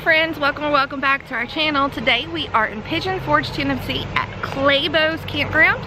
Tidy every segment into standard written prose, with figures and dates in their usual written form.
friends, welcome back to our channel. Today we are in Pigeon Forge, Tennessee at Clabough's Campground,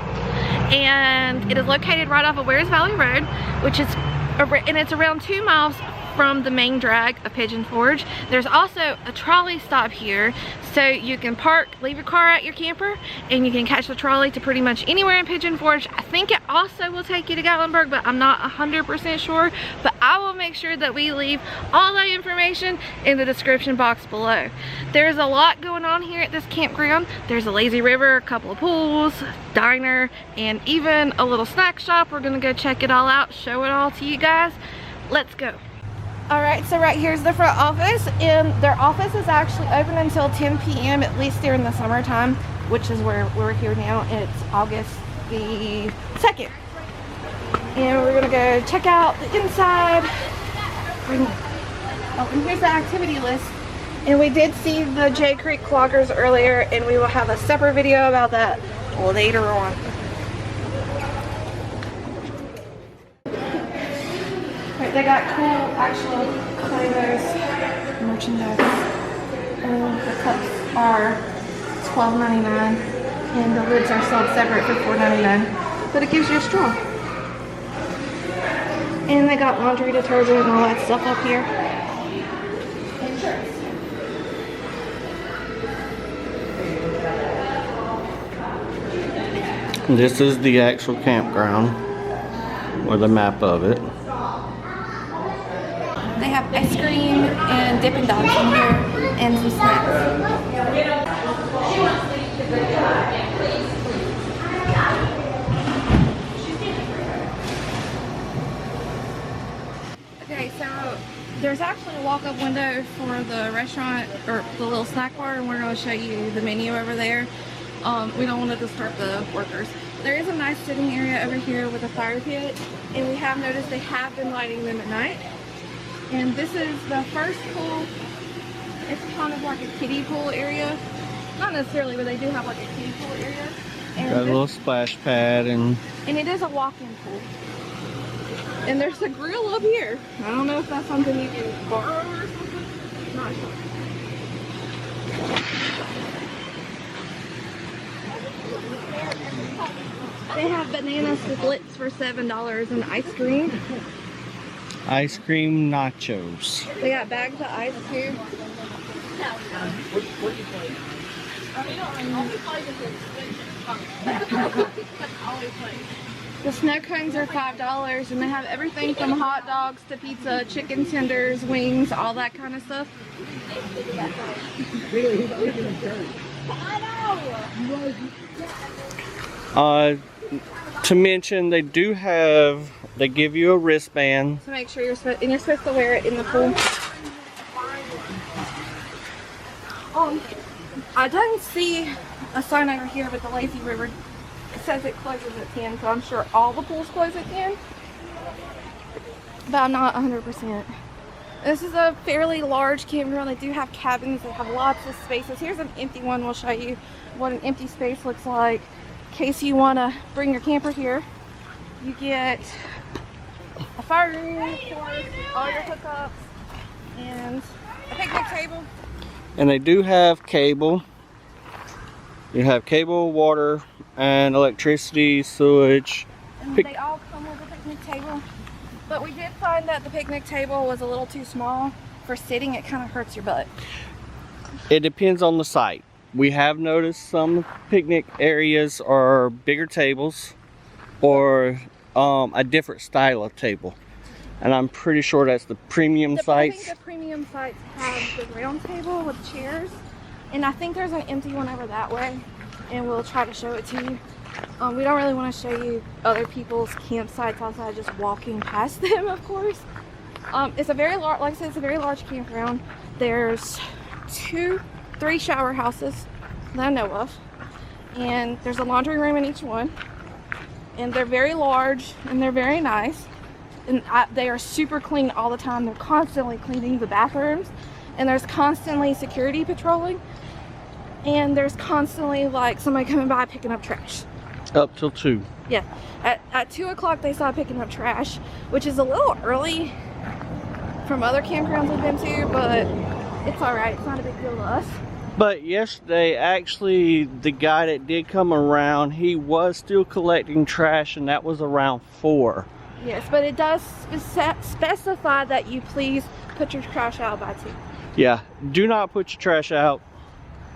and it is located right off of Wears Valley Road, and it's around 2 miles from the main drag of Pigeon Forge. There's also a trolley stop here, so you can park, leave your car at your camper, and you can catch the trolley to pretty much anywhere in Pigeon Forge. I think it also will take you to Gatlinburg, but I'm not 100% sure. But I will make sure that we leave all that information in the description box below. There's a lot going on here at this campground. There's a lazy river, a couple of pools, diner, and even a little snack shop. We're gonna go check it all out, show it all to you guys. Let's go. Alright, so right here's the front office, and their office is actually open until 10 p.m. at least during the summertime, which is where we're here now. It's August the 2nd. And we're gonna go check out the inside. Oh, and here's the activity list. And we did see the J Creek cloggers earlier, and we will have a separate video about that later on. They got cool actual Clabough's merchandise. The cups are $12.99 and the lids are sold separate for $4.99. But it gives you a straw. And they got laundry detergent and all that stuff up here. This is the actual campground with a map of it. They have ice cream and Dippin' Dots in here and some snacks. Okay, so there's actually a walk-up window for the restaurant, or the little snack bar, and we're going to show you the menu over there. We don't want to disturb the workers. There is a nice sitting area over here with a fire pit, and we have noticed they have been lighting them at night. And this is the first pool. It's kind of like a kiddie pool area. Not necessarily, but they do have like a kiddie pool area. And got a little splash pad and it is a walk-in pool. And there's a grill up here. I don't know if that's something you can borrow or something. Not sure. They have banana splits for $7 and ice cream. ice cream nachos. They got bags of ice too. The snow cones are $5, and they have everything from hot dogs to pizza, chicken tenders, wings, all that kind of stuff. To mention, they do have, they give you a wristband. So make sure you're supposed to wear it in the pool. I don't see a sign over here, but the lazy river says it closes at 10, so I'm sure all the pools close at 10. But I'm not 100%. This is a fairly large campground. They do have cabins. They have lots of spaces. Here's an empty one. We'll show you what an empty space looks like. In case you want to bring your camper here, you get a fire room, of course, all your hookups, and a picnic table. And they do have cable. You have cable, water, and electricity, sewage. And they all come with a picnic table. But we did find that the picnic table was a little too small for sitting. It kind of hurts your butt. It depends on the site. We have noticed some picnic areas are bigger tables or a different style of table. And I'm pretty sure that's the premium sites. I think the premium sites have the round table with chairs. And I think there's an empty one over that way. And we'll try to show it to you. We don't really want to show you other people's campsites outside just walking past them, of course. It's a very large, like I said, it's a very large campground. There's 3 shower houses that I know of, and there's a laundry room in each one, and they're very large and they're very nice, and they are super clean all the time. They're constantly cleaning the bathrooms, and there's constantly security patrolling, and there's constantly like somebody coming by picking up trash. Up till 2. Yeah, at 2 o'clock they started picking up trash, which is a little early from other campgrounds we've been to, but It's alright, it's not a big deal to us. But yesterday, actually, the guy that did come around, he was still collecting trash, and that was around 4. Yes, but it does specify that you please put your trash out by 2. Yeah, do not put your trash out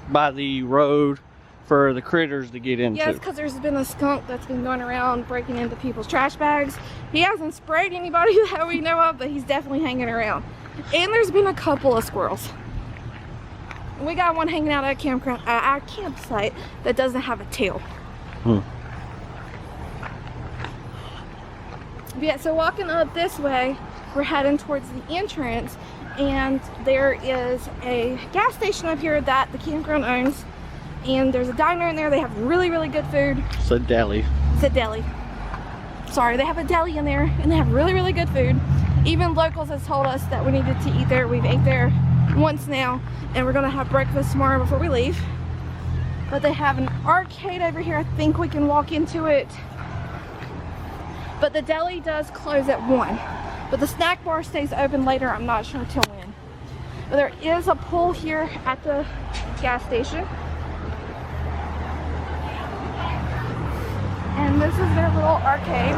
by the road for the critters to get into. Yes, because there's been a skunk that's been going around breaking into people's trash bags. He hasn't sprayed anybody that we know of, but he's definitely hanging around. And there's been a couple of squirrels. We got one hanging out at our campsite that doesn't have a tail. Yeah, so walking up this way, we're heading towards the entrance, and there is a gas station up here that the campground owns, and there's a diner in there. They have really, really good food. It's a deli. It's a deli. Sorry, they have a deli in there, and they have really, really good food. Even locals has told us that we needed to eat there. We've ate there once now, and we're gonna have breakfast tomorrow before we leave. But they have an arcade over here. I think we can walk into it. But the deli does close at 1. But the snack bar stays open later. I'm not sure till when. But there is a pool here at the gas station. And this is their little arcade.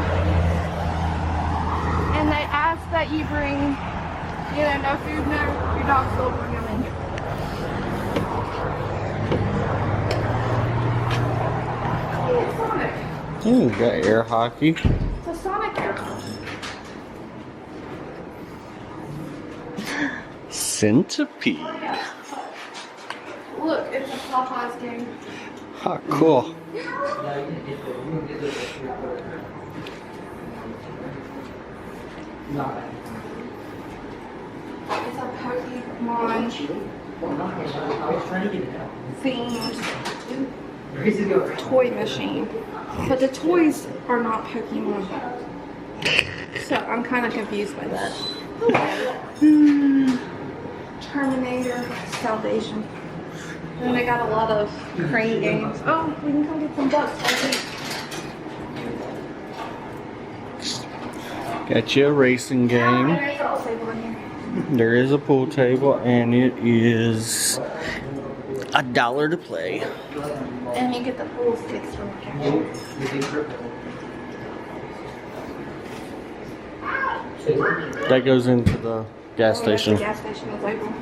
And they ask that you bring, you know, no food, no, your dogs will bring them in. Ooh, we got air hockey. It's a Sonic air hockey. Centipede. Look, it's a Popeyes game. Oh, cool. It's a Pokemon themed toy machine. But the toys are not Pokemon. So I'm kind of confused by that. Terminator, Salvation. And they got a lot of crane games. Oh, we can come get some ducks. Got you a racing game. There is a pool table, and it is $1 to play. And you get the pool sticks from the campground. That goes into the gas station. The gas station is open.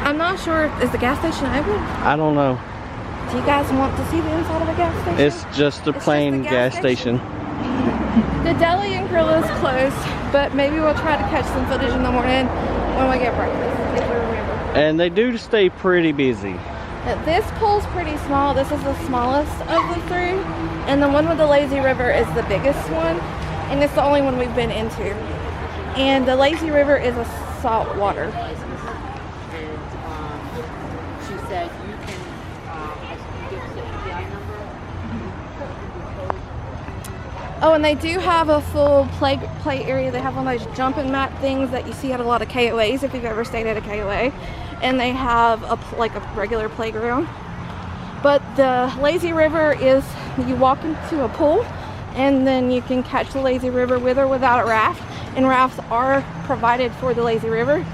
I'm not sure. Is the gas station open? I don't know. Do you guys want to see the inside of a gas station? It's just a plain gas station. The deli and grill is closed, but maybe we'll try to catch some footage in the morning when we get breakfast, if we remember. And they do stay pretty busy. This pool's pretty small. This is the smallest of the 3. And the one with the lazy river is the biggest one. And it's the only one we've been into. And the lazy river is a salt water. She said you can give us the API number. Oh, and they do have a full play area. They have one of those jumping mat things that you see at a lot of KOAs if you've ever stayed at a KOA. And they have like a regular playground. But the lazy river is, you walk into a pool and then you can catch the lazy river with or without a raft. And rafts are provided for the lazy river.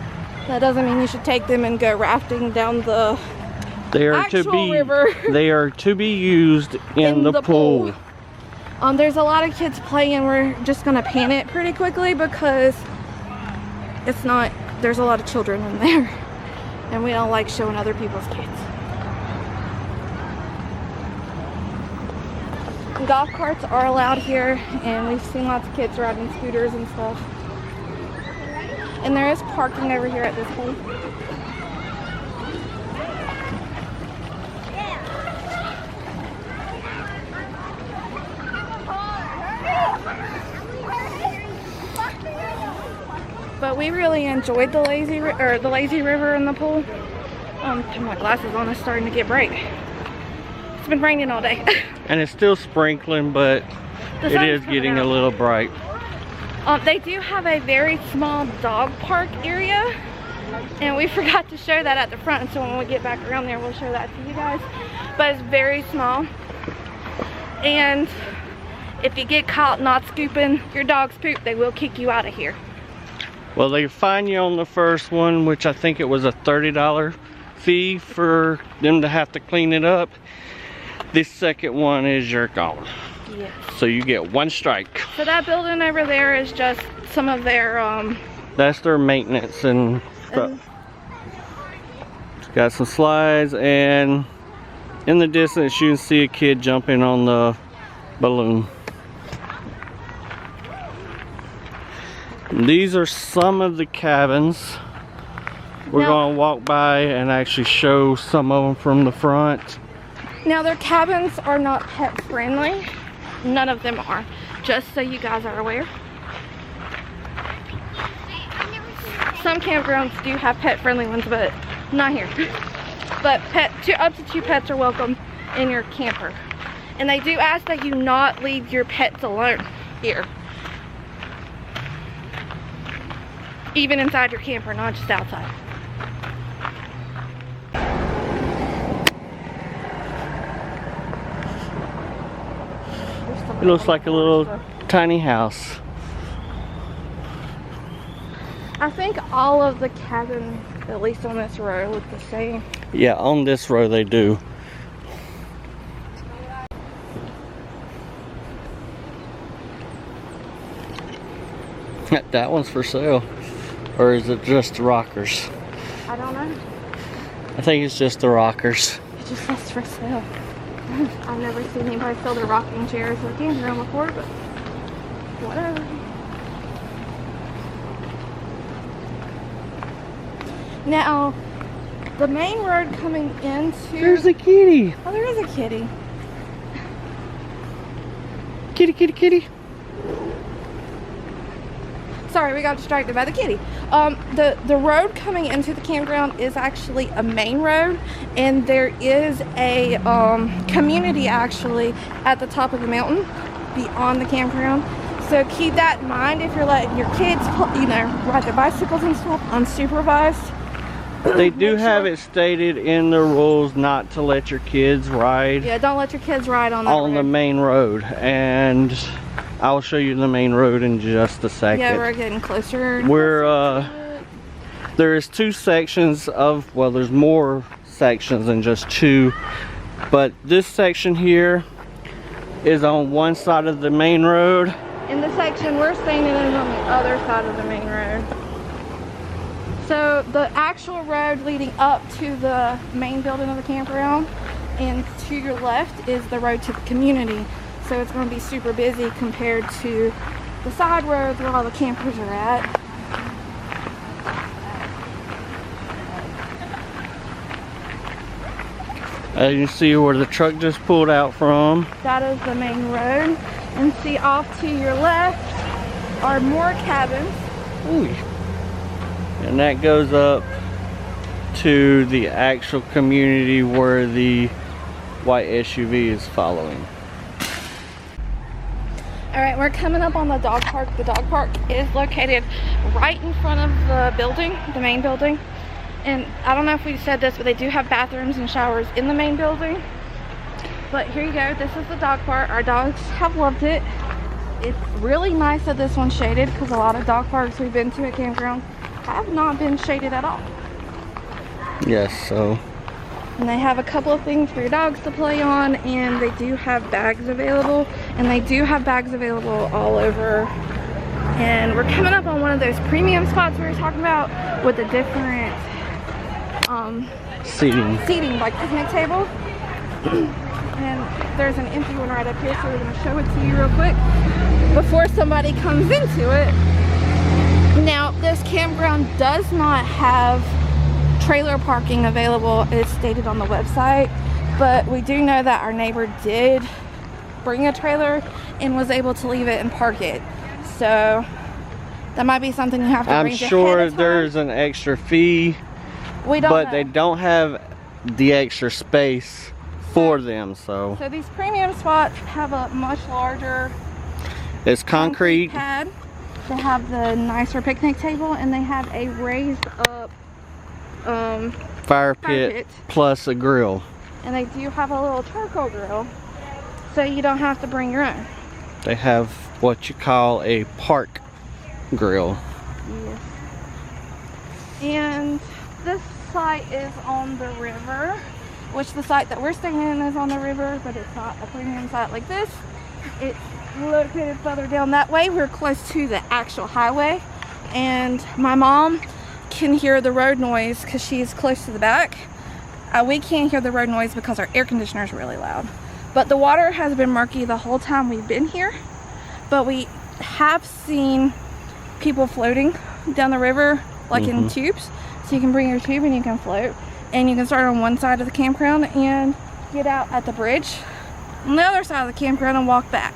That doesn't mean you should take them and go rafting down the river. They are to be used in the pool. There's a lot of kids playing. We're just gonna pan it pretty quickly because it's not, there's a lot of children in there. And we don't like showing other people's kids. Golf carts are allowed here, and we've seen lots of kids riding scooters and stuff. And there is parking over here at this place. But we really enjoyed the lazy river in the pool. Put my glasses on, it's starting to get bright. It's been raining all day. And it's still sprinkling, but it is getting a little bright. They do have a very small dog park area, and we forgot to show that at the front, so when we get back around there we'll show that to you guys. But it's very small. And if you get caught not scooping your dog's poop, they will kick you out of here. Well, they fine you on the first one, which I think it was a $30 fee for them to have to clean it up. This second one is you're gone. Yes. So you get one strike. So that building over there is just some of their that's their maintenance and stuff. It's got some slides, and in the distance you can see a kid jumping on the balloon. And these are some of the cabins. We're going to walk by and actually show some of them from the front. Now their cabins are not pet friendly. None of them are. Just so you guys are aware. Some campgrounds do have pet friendly ones, but not here. But up to 2 pets are welcome in your camper. And they do ask that you not leave your pets alone here. Even inside your camper, not just outside. It looks like a little tiny house. I think all of the cabins, at least on this row, look the same. Yeah, on this row they do. That one's for sale. Or is it just the rockers? I don't know. I think it's just the rockers. It just says for sale. I've never seen anybody sell their rocking chairs or campground before, but whatever. Now, the main road coming into... There's a kitty. Oh, there is a kitty. Kitty, kitty, kitty. Sorry, we got distracted by the kitty. The road coming into the campground is actually a main road, and there is a community actually at the top of the mountain beyond the campground. So keep that in mind if you're letting your kids, ride their bicycles and stuff unsupervised. They do have it stated in the rules not to let your kids ride. Yeah, don't let your kids ride on that road. The main road, and I'll show you the main road in just a second. Yeah, we're getting closer. There's 2 sections of, well, there's more sections than just 2, but this section here is on one side of the main road. In the section we're staying in is on the other side of the main road. So the actual road leading up to the main building of the campground, and to your left is the road to the community. So it's going to be super busy compared to the side roads where all the campers are at. As you can see where the truck just pulled out from. That is the main road. And see, off to your left are more cabins. Ooh. And that goes up to the actual community where the white SUV is following. Alright, we're coming up on the dog park. The dog park is located right in front of the building, the main building. And I don't know if we said this, but they do have bathrooms and showers in the main building. But here you go, this is the dog park. Our dogs have loved it. It's really nice that this one's shaded, because a lot of dog parks we've been to at campground have not been shaded at all. Yes, so. And they have a couple of things for your dogs to play on, and they do have bags available. And they do have bags available all over. And we're coming up on one of those premium spots we were talking about with the different seating, like picnic table. And there's an empty one right up here, so we're going to show it to you real quick before somebody comes into it. Now, this campground does not have trailer parking available. It's stated on the website, but we do know that our neighbor did bring a trailer and was able to leave it and park it. So that might be something you have to arrange ahead of time. I'm sure there's an extra fee, but they don't have the extra space for them. So these premium spots have a much larger it's concrete pad. They have the nicer picnic table, and they have a raised up fire pit plus a grill. And they do have a little charcoal grill. so you don't have to bring your own. They have what you call a park grill. Yes. And this site is on the river, which the site that we're staying in is on the river, but it's not a premium site like this. It's located further down that way. We're close to the actual highway, and my mom can hear the road noise because she's close to the back. We can't hear the road noise because our air conditioner is really loud. But the water has been murky the whole time we've been here, but we have seen people floating down the river, like in tubes. So you can bring your tube and you can float, and you can start on one side of the campground and get out at the bridge on the other side of the campground and walk back.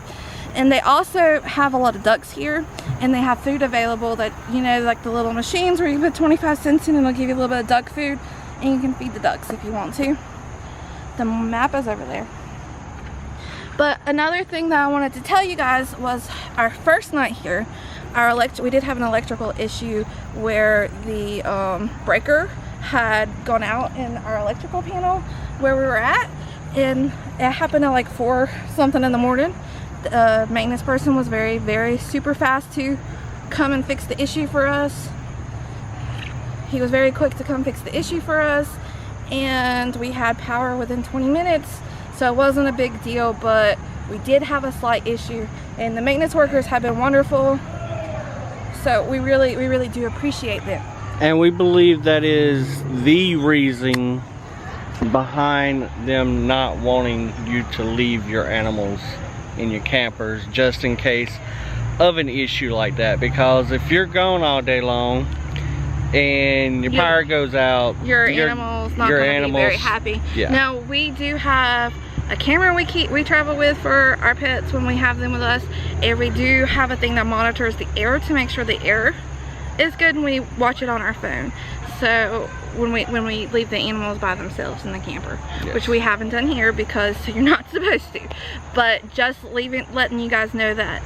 And they also have a lot of ducks here, and they have food available that, you know, like the little machines where you put 25 cents in and it'll give you a little bit of duck food, and you can feed the ducks if you want to. The map is over there. But another thing that I wanted to tell you guys was our first night here, we did have an electrical issue where the breaker had gone out in our electrical panel where we were at, and it happened at like 4 something in the morning. The maintenance person was very super fast to come and fix the issue for us. He was very quick to come fix the issue for us, and we had power within 20 minutes, so it wasn't a big deal. But we did have a slight issue, and the maintenance workers have been wonderful, so we really do appreciate them. And we believe that is the reason behind them not wanting you to leave your animals in your campers, just in case of an issue like that. Because if you're gone all day long and your power goes out, your animal's not going to be very happy. Yeah. Now, we do have a camera we travel with for our pets when we have them with us, and we do have a thing that monitors the air to make sure the air is good, and we watch it on our phone. So when we leave the animals by themselves in the camper, which we haven't done here because you're not supposed to, but just letting you guys know that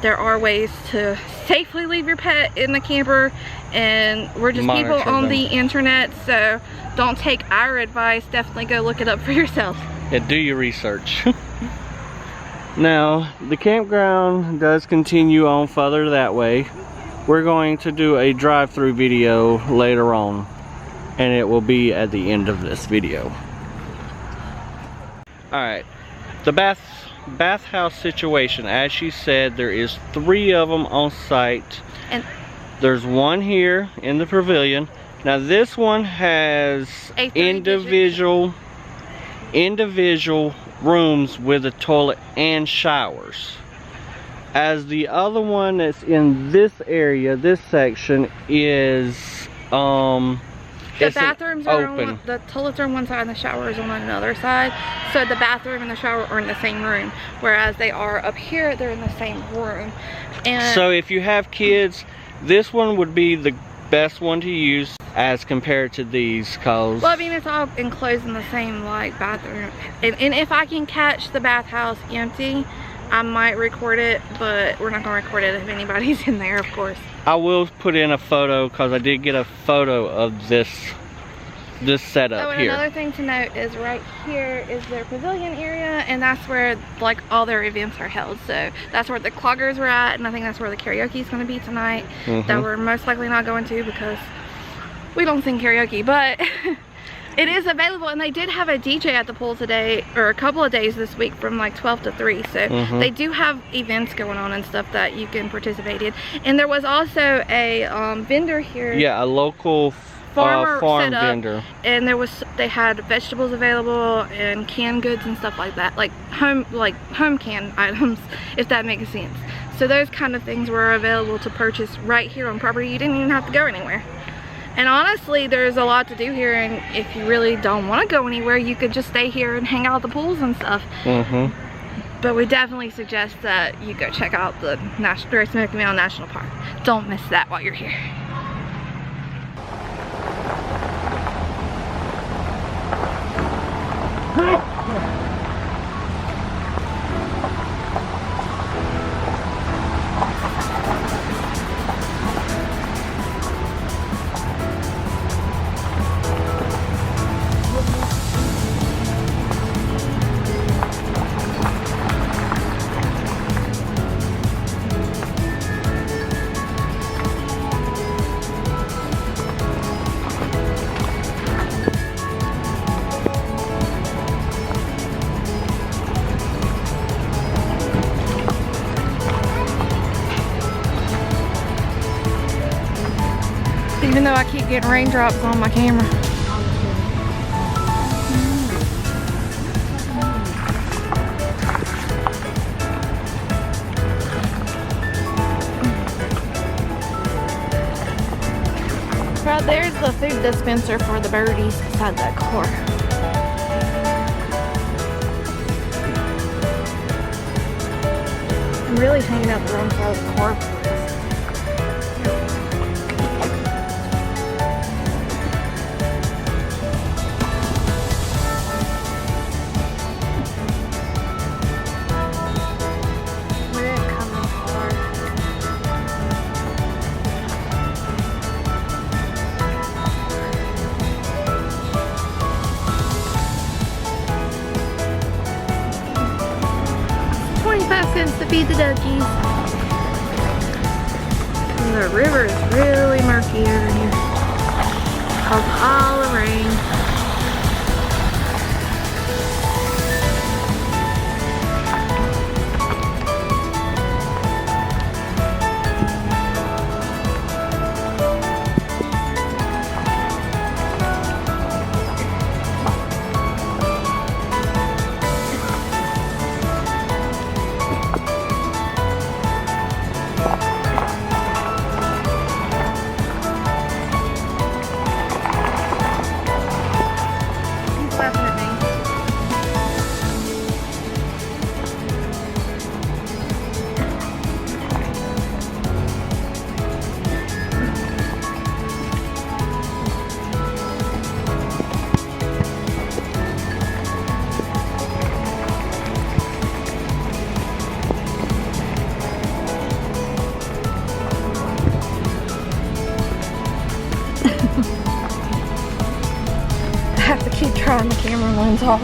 there are ways to safely leave your pet in the camper, and we're just people on the internet, so don't take our advice. Definitely go look it up for yourself. Yeah, do your research. Now, the campground does continue on further that way. We're going to do a drive-through video later on, and it will be at the end of this video. Alright, the bathhouse situation, as she said, there is 3 of them on site. And there's one here in the pavilion. Now this one has individual rooms with a toilet and showers. As the other one that's in this area, this section, is the bathrooms are on the toilets are on one side and the showers on another side. So the bathroom and the shower are in the same room, whereas they are up here, they're in the same room. And so if you have kids, this one would be the best one to use as compared to these, cause well, I mean, it's all enclosed in the same like bathroom, and if I can catch the bathhouse empty, I might record it, but we're not gonna record it if anybody's in there, of course. I will put in a photo, because I did get a photo of this setup here. Another thing to note is right here is their pavilion area, and that's where like all their events are held. So that's where the cloggers were at, and I think that's where the karaoke is going to be tonight. That we're most likely not going to because we don't sing karaoke, but it is available. And they did have a DJ at the pool today, or a couple of days this week, from like 12 to 3. So they do have events going on and stuff that you can participate in. And there was also a vendor here. Yeah, a local farm vendor, and they had vegetables available and canned goods and stuff like that, like home canned items, if that makes sense. So those kind of things were available to purchase right here on property. You didn't even have to go anywhere. And honestly, there's a lot to do here, and if you really don't want to go anywhere, you could just stay here and hang out at the pools and stuff. But we definitely suggest that you go check out the Great Smoky Mountains National Park. Don't miss that while you're here. Even though I keep getting raindrops on my camera. Right there's the food dispenser for the birdies beside that car. I'm really hanging out the wrong side of the car. We didn't come this far. $0.25 to feed the duckies. And the river is really murky over here because of all the rain. I have to keep trying the camera lens off.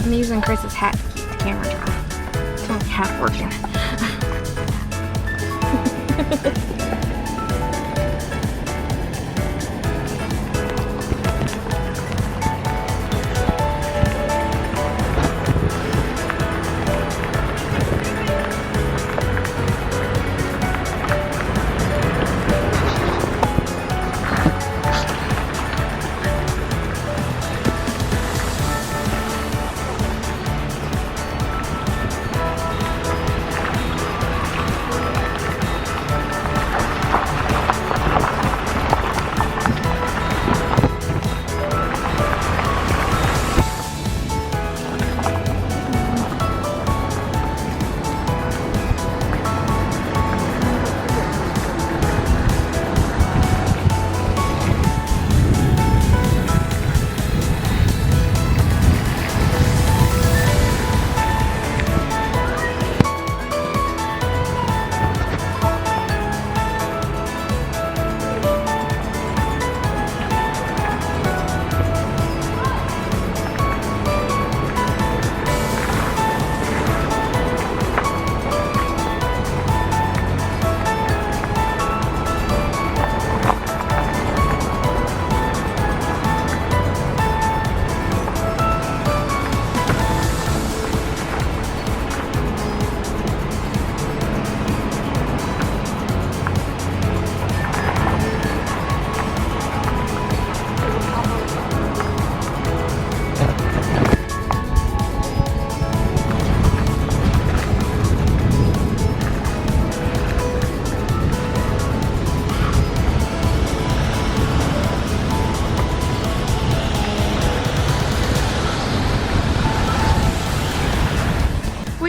I'm using Chris's hat to keep the camera dry. It's only half working.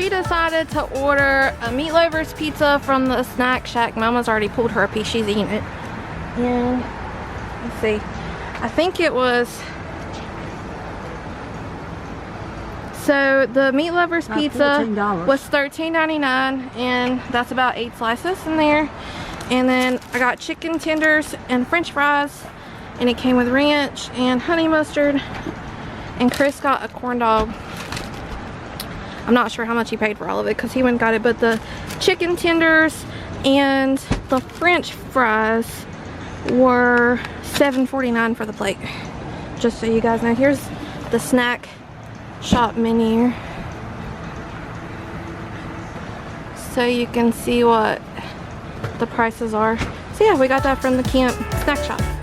Decided to order a meat lover's pizza from the snack shack. Mama's already pulled her a piece, she's eating it. And let's see, I think it was, so the meat lover's pizza was $13.99 and that's about 8 slices in there. And then I got chicken tenders and french fries and it came with ranch and honey mustard, and Chris got a corn dog. I'm not sure how much he paid for all of it because he went and got it, but the chicken tenders and the french fries were $7.49 for the plate. Just so you guys know, here's the snack shop menu. So you can see what the prices are. So yeah, we got that from the camp snack shop.